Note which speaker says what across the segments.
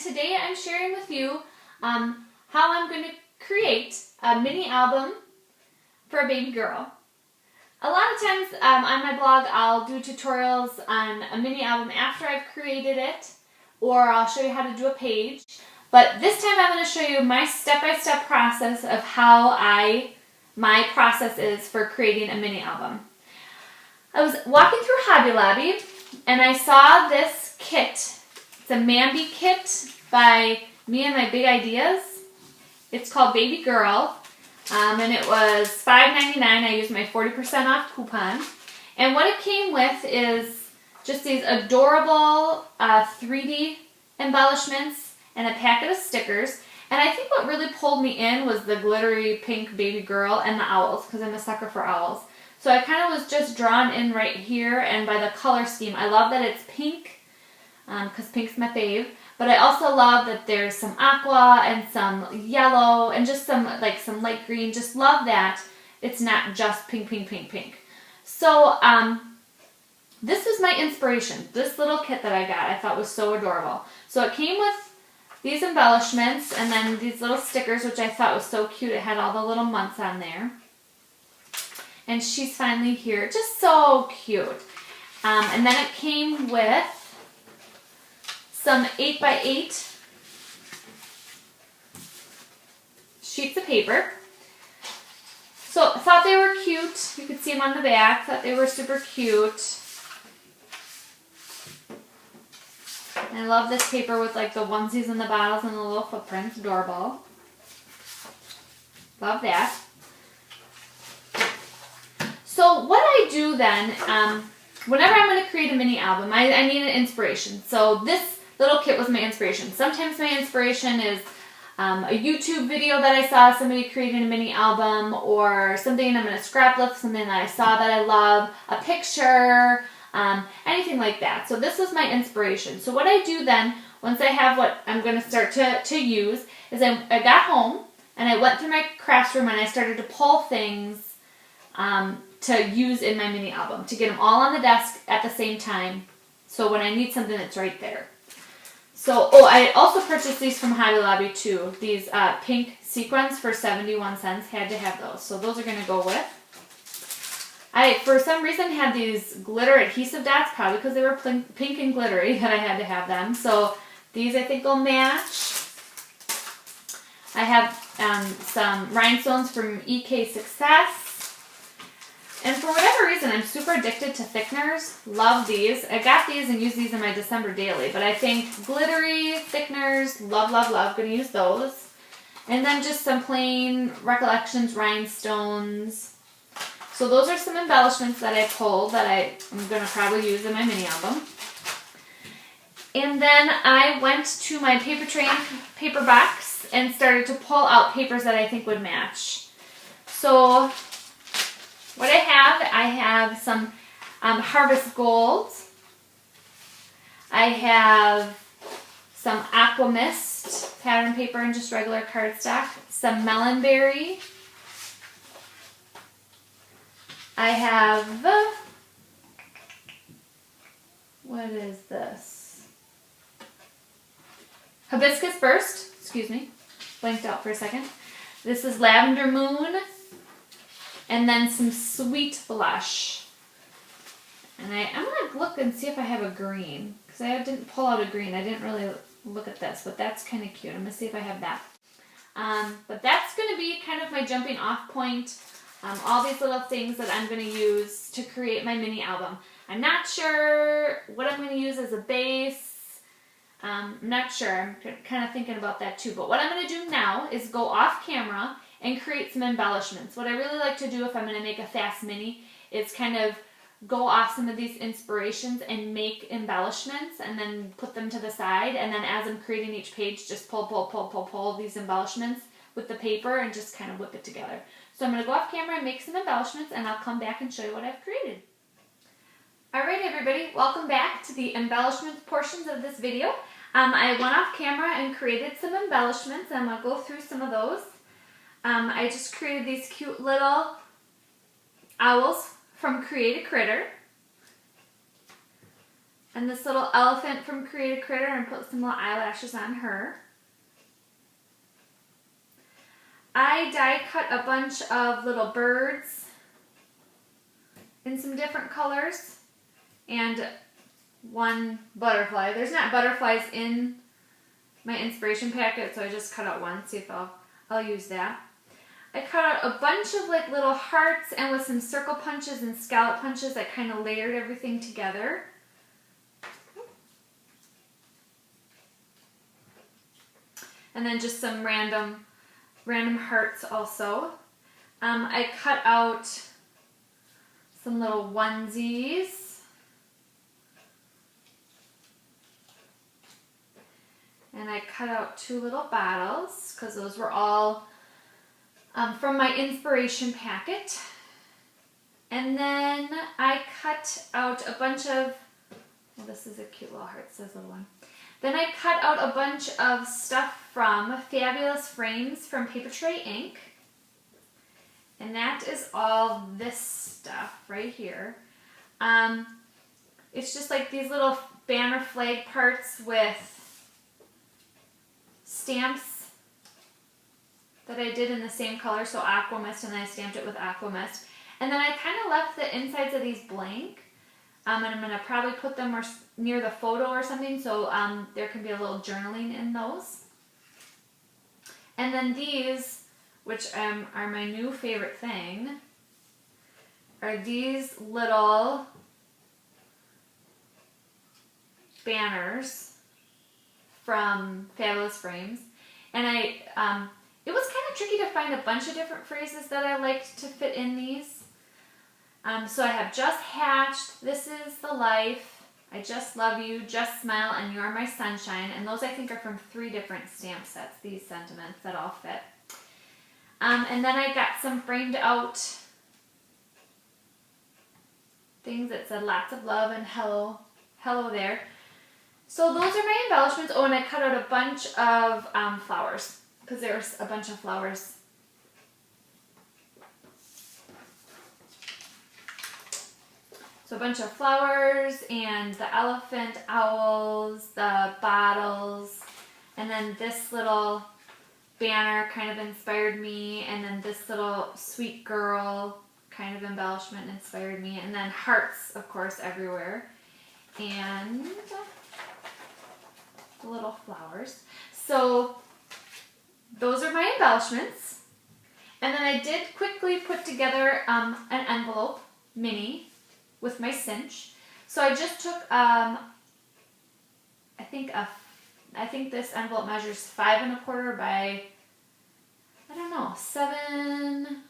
Speaker 1: today I'm sharing with you how I'm going to create a mini album for a baby girl. A lot of times on my blog I'll do tutorials on a mini album after I've created it, or I'll show you how to do a page. But this time I'm going to show you my step-by-step process of how my process is for creating a mini album. I was walking through Hobby Lobby and I saw this kit. It's a Mambi kit by Me and My Big Ideas. It's called Baby Girl, and it was $5.99. I used my 40% off coupon. And what it came with is just these adorable 3D embellishments and a packet of stickers. And I think what really pulled me in was the glittery pink baby girl and the owls, because I'm a sucker for owls. So I kind of was just drawn in right here, and by the color scheme. I love that it's pink, because pink's my fave. But I also love that there's some aqua and some yellow and just some light green. Just love that it's not just pink, pink, pink, pink. So this was my inspiration. This little kit that I got I thought was so adorable. So it came with these embellishments and then these little stickers, which I thought was so cute. It had all the little months on there. And she's finally here. Just so cute. And then it came with some 8x8 sheets of paper. So I thought they were cute. You could see them on the back. Thought they were super cute. And I love this paper with like the onesies and the bottles and the little footprints. Adorable. Love that. So what I do then, whenever I'm going to create a mini album, I need an inspiration. So this little kit was my inspiration. Sometimes my inspiration is a YouTube video that I saw somebody creating a mini album, or something I'm going to scrap lift, something that I saw that I love, a picture, anything like that. So this was my inspiration. So what I do then, once I have what I'm going to start to use, is I got home and I went through my crafts room and I started to pull things to use in my mini album, to get them all on the desk at the same time. So when I need something, it's right there. So, I also purchased these from Hobby Lobby too. These pink sequins for 71 cents. Had to have those. So those are going to go with. I, for some reason, had these glitter adhesive dots, probably because they were pink and glittery, that I had to have them. So these I think will match. I have some rhinestones from EK Success. And for whatever reason, I'm super addicted to thickeners. Love these. I got these and use these in my December daily. But I think glittery thickeners, love, love, love. Going to use those. And then just some plain Recollections rhinestones. So those are some embellishments that I pulled that I'm going to probably use in my mini album. And then I went to my paper train paper box and started to pull out papers that I think would match. So what I have some Harvest Gold. I have some Aqua Mist pattern paper and just regular cardstock. Some Melonberry. I have, what is this? Hibiscus Burst. Excuse me. Blanked out for a second. This is Lavender Moon. And then some Sweet Blush. And I'm going to look and see if I have a green, because I didn't pull out a green. I didn't really look at this, but that's kind of cute. I'm going to see if I have that. But that's going to be kind of my jumping off point. All these little things that I'm going to use to create my mini album. I'm not sure what I'm going to use as a base. I'm not sure. I'm kind of thinking about that too. But what I'm going to do now is go off camera and create some embellishments. What I really like to do if I'm going to make a fast mini is kind of go off some of these inspirations and make embellishments and then put them to the side. And then as I'm creating each page, just pull these embellishments with the paper and just kind of whip it together. So I'm going to go off camera and make some embellishments, and I'll come back and show you what I've created. Alright everybody, welcome back to the embellishment portions of this video. I went off camera and created some embellishments, and I'm going to go through some of those. I just created these cute little owls from Create a Critter. And this little elephant from Create a Critter, and put some little eyelashes on her. I die cut a bunch of little birds in some different colors and one butterfly. There's not butterflies in my inspiration packet, so I just cut out one. See if I'll use that. I cut out a bunch of like little hearts, and with some circle punches and scallop punches, I kind of layered everything together. And then just some random hearts also. I cut out some little onesies. And I cut out 2 little bottles because those were all from my inspiration packet. And then I cut out a bunch of, well, this is a cute little heart, says little one. Then I cut out a bunch of stuff from Fabulous Frames from Paper Tray Ink. And that is all this stuff right here. It's just like these little banner flag parts with stamps that I did in the same color, so Aqua Mist, and then I stamped it with Aqua Mist. And then I kind of left the insides of these blank. And I'm going to probably put them near the photo or something, so there can be a little journaling in those. And then these, which are my new favorite thing, are these little banners from Fabulous Frames. And it was kind of tricky to find a bunch of different phrases that I liked to fit in these. So I have Just Hatched, This Is the Life, I Just Love You, Just Smile, and You're My Sunshine. And those I think are from 3 different stamp sets, these sentiments that all fit. And then I got some framed out things that said lots of love and hello there. So those are my embellishments. Oh, and I cut out a bunch of flowers because there's a bunch of flowers. So a bunch of flowers and the elephant, owls, the bottles, and then this little banner kind of inspired me, and then this little sweet girl kind of embellishment inspired me, and then hearts, of course, everywhere, and the little flowers. So those are my embellishments. And then I did quickly put together an envelope mini with my cinch. So I just took, I think this envelope measures 5 1/4 by, I don't know, 7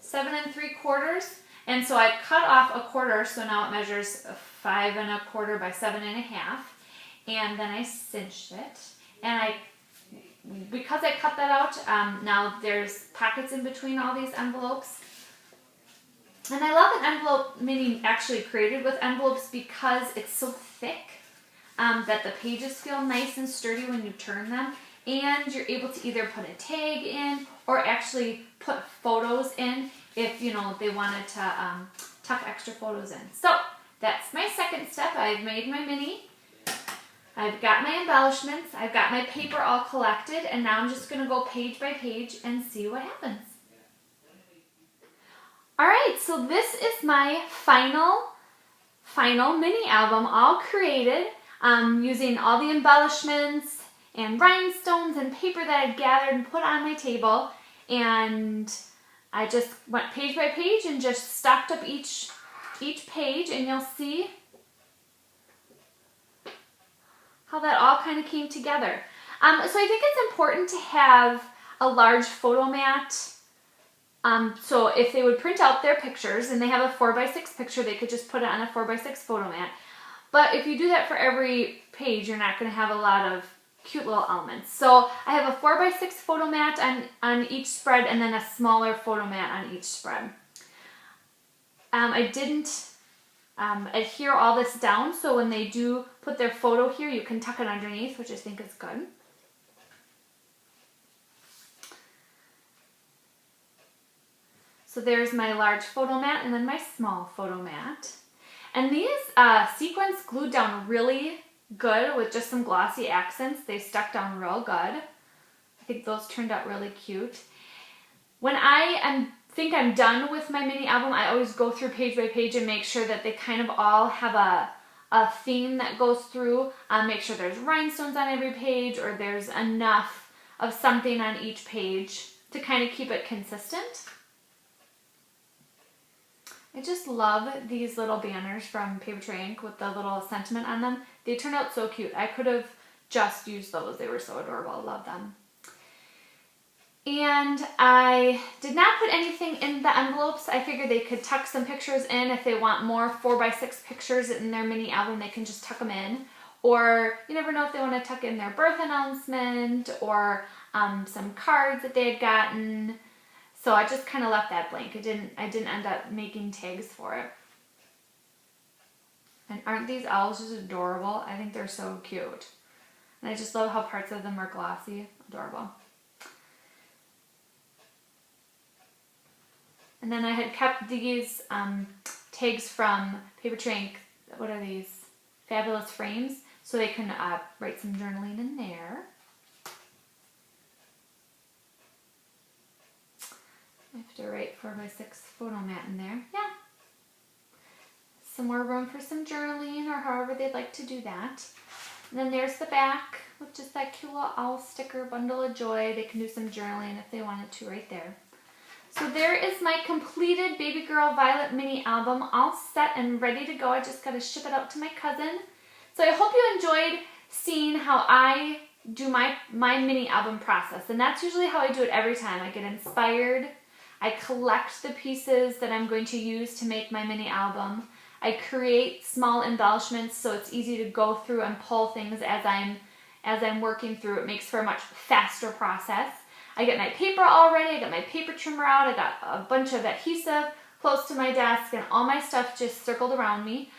Speaker 1: 3/4. And so I cut off a quarter, so now it measures 5 1/4 by 7 1/2. And then I cinched it. And because I cut that out, now there's pockets in between all these envelopes. And I love an envelope mini actually created with envelopes because it's so thick that the pages feel nice and sturdy when you turn them. And you're able to either put a tag in or actually put photos in if, you know, they wanted to tuck extra photos in. So that's my second step. I've made my mini. I've got my embellishments. I've got my paper all collected. And now I'm just going to go page by page and see what happens. Alright, so this is my final mini album all created using all the embellishments and rhinestones and paper that I'd gathered and put on my table. And I just went page by page and just stocked up each page, and you'll see how that all kind of came together. So I think it's important to have a large photo mat. So if they would print out their pictures and they have a 4x6 picture, they could just put it on a 4x6 photo mat. But if you do that for every page, you're not going to have a lot of cute little elements. So I have a 4x6 photo mat on each spread, and then a smaller photo mat on each spread. I didn't adhere all this down, so when they do put their photo here, you can tuck it underneath, which I think is good. So there's my large photo mat and then my small photo mat. And these sequins glued down really good with just some glossy accents. They stuck down real good. I think those turned out really cute. When I think I'm done with my mini album, I always go through page by page and make sure that they kind of all have a theme that goes through. Make sure there's rhinestones on every page, or there's enough of something on each page to kind of keep it consistent. I just love these little banners from Paper Tray Ink with the little sentiment on them. They turned out so cute. I could have just used those. They were so adorable. I love them. And I did not put anything in the envelopes. I figured they could tuck some pictures in. If they want more 4x6 pictures in their mini album, they can just tuck them in. Or you never know if they want to tuck in their birth announcement or some cards that they had gotten. So I just kind of left that blank. I didn't end up making tags for it. And aren't these owls just adorable? I think they're so cute. And I just love how parts of them are glossy. Adorable. And then I had kept these tags from Paper Tray Ink. What are these? Fabulous Frames. So they can write some journaling in there. I have to write 4x6 photo mat in there. Yeah. Some more room for some journaling, or however they'd like to do that. And then there's the back with just that cute little owl sticker, bundle of joy. They can do some journaling if they wanted to right there. So there is my completed Baby Girl Violet mini album, all set and ready to go. I just got to ship it out to my cousin. So I hope you enjoyed seeing how I do my mini album process. And that's usually how I do it every time. I get inspired. I collect the pieces that I'm going to use to make my mini album. I create small embellishments so it's easy to go through and pull things as I'm working through. It makes for a much faster process. I get my paper all ready. I got my paper trimmer out. I got a bunch of adhesive close to my desk, and all my stuff just circled around me.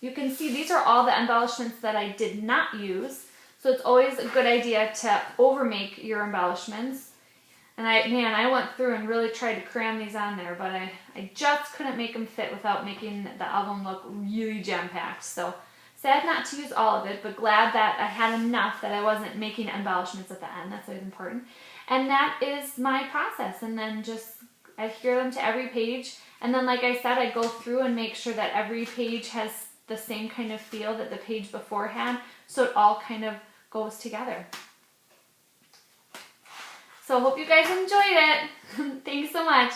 Speaker 1: You can see these are all the embellishments that I did not use. So it's always a good idea to overmake your embellishments. And I went through and really tried to cram these on there, but I just couldn't make them fit without making the album look really jam-packed. So sad not to use all of it, but glad that I had enough that I wasn't making embellishments at the end. That's always important. And that is my process. And then just adhere them to every page. And then, like I said, I go through and make sure that every page has the same kind of feel that the page before had, so it all kind of goes together. So I hope you guys enjoyed it. Thanks so much.